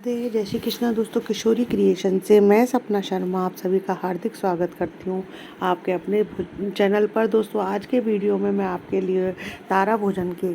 जय श्री कृष्णा दोस्तों, किशोरी क्रिएशन से मैं सपना शर्मा आप सभी का हार्दिक स्वागत करती हूँ आपके अपने चैनल पर। दोस्तों, आज के वीडियो में मैं आपके लिए तारा भोजन के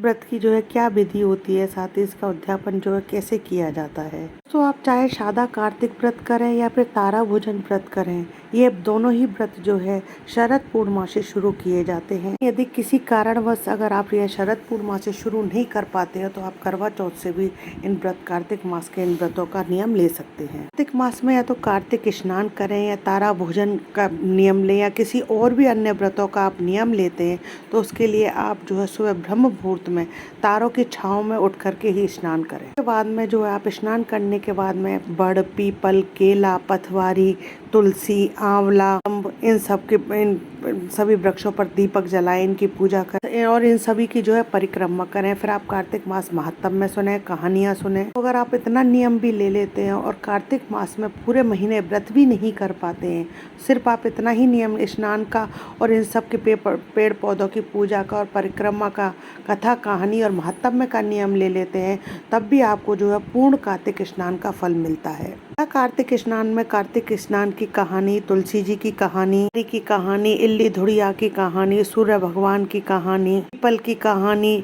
व्रत की क्या विधि होती है, साथ ही इसका उद्यापन कैसे किया जाता है। तो आप चाहे सादा कार्तिक व्रत करें या फिर तारा भोजन व्रत करें, ये दोनों ही व्रत शरद पूर्णिमा से शुरू किए जाते हैं। यदि किसी कारणवश अगर आप यह शरद पूर्णिमा से शुरू नहीं कर पाते हो तो आप करवा चौथ से भी इन व्रत कार्तिक मास के इन व्रतों का नियम ले सकते हैं। कार्तिक मास में या तो कार्तिक स्नान करें या तारा भोजन का नियम लें या किसी और भी अन्य व्रतों का आप नियम लेते हैं तो उसके लिए आप सुबह ब्रह्म मुहूर्त में तारों की छांव में उठ करके ही स्नान करें। उसके बाद में आप स्नान करने के बाद में बड़, पीपल, केला, पथवारी, तुलसी, आंवला, इन सब के सभी वृक्षों पर दीपक जलाएं, इनकी पूजा करें और इन सभी की परिक्रमा करें। फिर आप कार्तिक मास महात्म में सुने, कहानियां सुने। तो अगर आप इतना नियम भी ले लेते हैं और कार्तिक मास में पूरे महीने व्रत भी नहीं कर पाते हैं, सिर्फ आप इतना ही नियम स्नान का और इन सब के पेड़ पौधों की पूजा का और परिक्रमा का, कथा, कहानी और महात्म्य का नियम ले लेते हैं, तब भी आपको पूर्ण कार्तिक स्नान का फल मिलता है। कार्तिक स्नान में कार्तिक स्नान की कहानी, तुलसी जी की कहानी, इल्ली धुड़िया की कहानी, सूर्य भगवान की कहानी, पीपल की कहानी,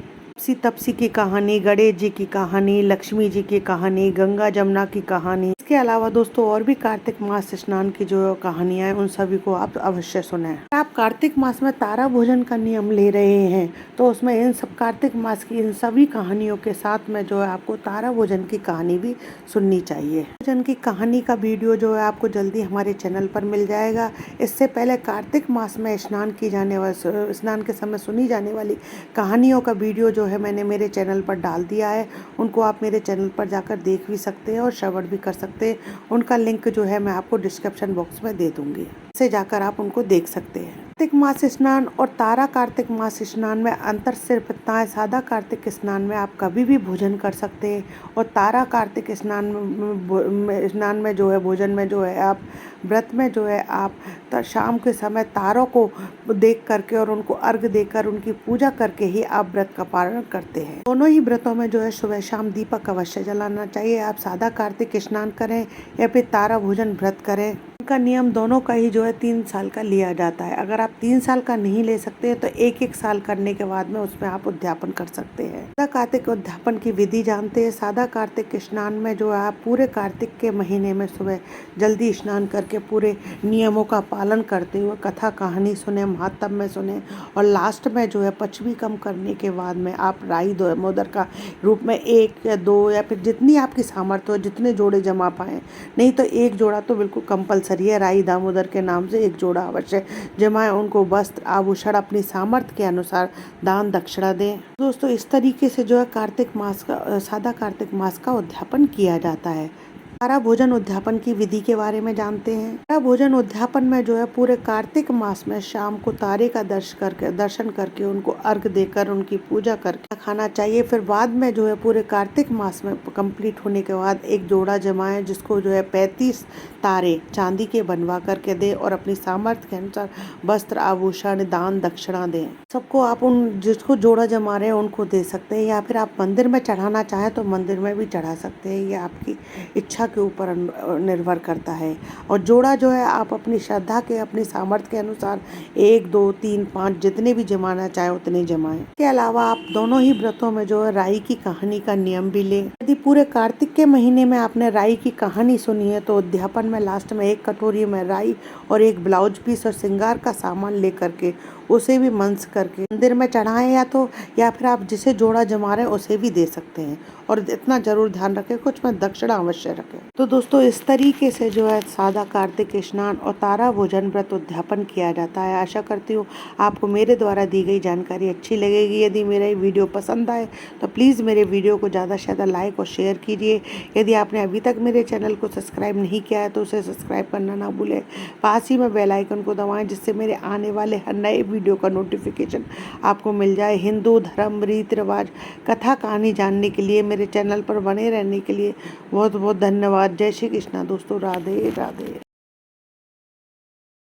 तपसी की कहानी, गणेश जी की कहानी, लक्ष्मी जी की कहानी, गंगा जमुना की कहानी। इसके अलावा दोस्तों और भी कार्तिक मास स्नान की कहानियां हैं, उन सभी को आप अवश्य सुने। आप कार्तिक मास में तारा भोजन का नियम ले रहे हैं तो उसमें इन सब कार्तिक मास की इन सभी कहानियों के साथ में आपको तारा भोजन की कहानी भी सुननी चाहिए। भोजन की कहानी का वीडियो आपको जल्दी हमारे चैनल पर मिल जाएगा। इससे पहले कार्तिक मास में स्नान के समय सुनी जाने वाली कहानियों का वीडियो मैंने मेरे चैनल पर डाल दिया है। उनको आप मेरे चैनल पर जाकर देख भी सकते हैं और श्रवण भी कर सकते हैं। उनका लिंक मैं आपको डिस्क्रिप्शन बॉक्स में दे दूंगी, से जाकर आप उनको देख सकते हैं। कार्तिक मास स्नान और तारा कार्तिक मास स्नान में अंतर सिर्फ इतना है, सादा कार्तिक स्नान में आप कभी भी भोजन कर सकते हैं और तारा कार्तिक स्नान में भोजन में आप व्रत में आप शाम के समय तारों को देख करके और उनको अर्घ देकर उनकी पूजा करके ही आप व्रत का पालन करते हैं। दोनों ही व्रतों में सुबह शाम दीपक अवश्य जलाना चाहिए। आप सादा कार्तिक स्नान करें या फिर तारा भोजन व्रत करें, का नियम दोनों का ही 3 साल का लिया जाता है। अगर आप 3 साल का नहीं ले सकते तो 1-1 साल करने के बाद में उसमें आप उद्यापन कर सकते हैं। सादा कार्तिक उद्यापन की विधि जानते हैं। सादा कार्तिक स्नान में आप पूरे कार्तिक के महीने में सुबह जल्दी स्नान करके पूरे नियमों का पालन करते हुए कथा कहानी सुने, महात्म्य सुने और लास्ट में पचवी कम करने के बाद में आप राई दामोदर का रूप में 1 या 2 या फिर जितनी आपकी सामर्थ्य हो, जितने जोड़े जमा पाए, नहीं तो 1 जोड़ा तो बिल्कुल कंपलसरी है। राई दामोदर के नाम से 1 जोड़ा अवश्य जमाएं। उनको वस्त्र, आभूषण अपनी सामर्थ्य के अनुसार दान दक्षिणा दें। दोस्तों, इस तरीके से कार्तिक मास का, सादा कार्तिक मास का उद्यापन किया जाता है। तारा भोजन उद्यापन की विधि के बारे में जानते हैं। तारा भोजन उद्यापन में पूरे कार्तिक मास में शाम को तारे का दर्शन करके उनको अर्घ देकर उनकी पूजा करके खाना चाहिए। फिर बाद में पूरे कार्तिक मास में कंप्लीट होने के बाद 1 जोड़ा जमाएं, जिसको 35 तारे चांदी के बनवा करके दे और अपनी सामर्थ्य के अनुसार वस्त्र, आभूषण, दान दक्षिणा दें। सबको आप जिसको जोड़ा जमा रहे हैं उनको दे सकते हैं या फिर आप मंदिर में चढ़ाना चाहें तो मंदिर में भी चढ़ा सकते हैं। ये आपकी इच्छा के ऊपर निर्भर करता है। और जोड़ा आप अपनी श्रद्धा के, अपनी सामर्थ्य के अनुसार 1, 2, 3, 5 जितने भी जमाना चाहे उतने जमाएं। इसके अलावा आप दोनों ही व्रतों में राई की कहानी का नियम भी लें। यदि पूरे कार्तिक के महीने में आपने राई की कहानी सुनी है तो उद्यापन में लास्ट में 1 कटोरी में राई और 1 ब्लाउज पीस और श्रृंगार का सामान लेकर के उसे भी मंस करके मंदिर में चढ़ाएं या फिर आप जिसे जोड़ा जमा रहे हैं उसे भी दे सकते हैं। और इतना जरूर ध्यान रखें, कुछ में दक्षिणा अवश्य रखें। तो दोस्तों, इस तरीके से सादा कार्तिक स्नान और तारा भोजन व्रत उद्यापन किया जाता है। आशा करती हूँ आपको मेरे द्वारा दी गई जानकारी अच्छी लगेगी। यदि मेरा ये वीडियो पसंद आए तो प्लीज़ मेरे वीडियो को ज़्यादा से ज़्यादा लाइक और शेयर कीजिए। यदि आपने अभी तक मेरे चैनल को सब्सक्राइब नहीं किया है तो उसे सब्सक्राइब करना ना भूलें। पास ही में बेल आइकन को दबाएं, जिससे मेरे आने वाले हर नए वीडियो का नोटिफिकेशन आपको मिल जाए। हिंदू धर्म, रीति रिवाज, कथा कहानी जानने के लिए मेरे चैनल पर बने रहने के लिए बहुत बहुत धन्यवाद। जय श्री कृष्णा दोस्तों, राधे राधे।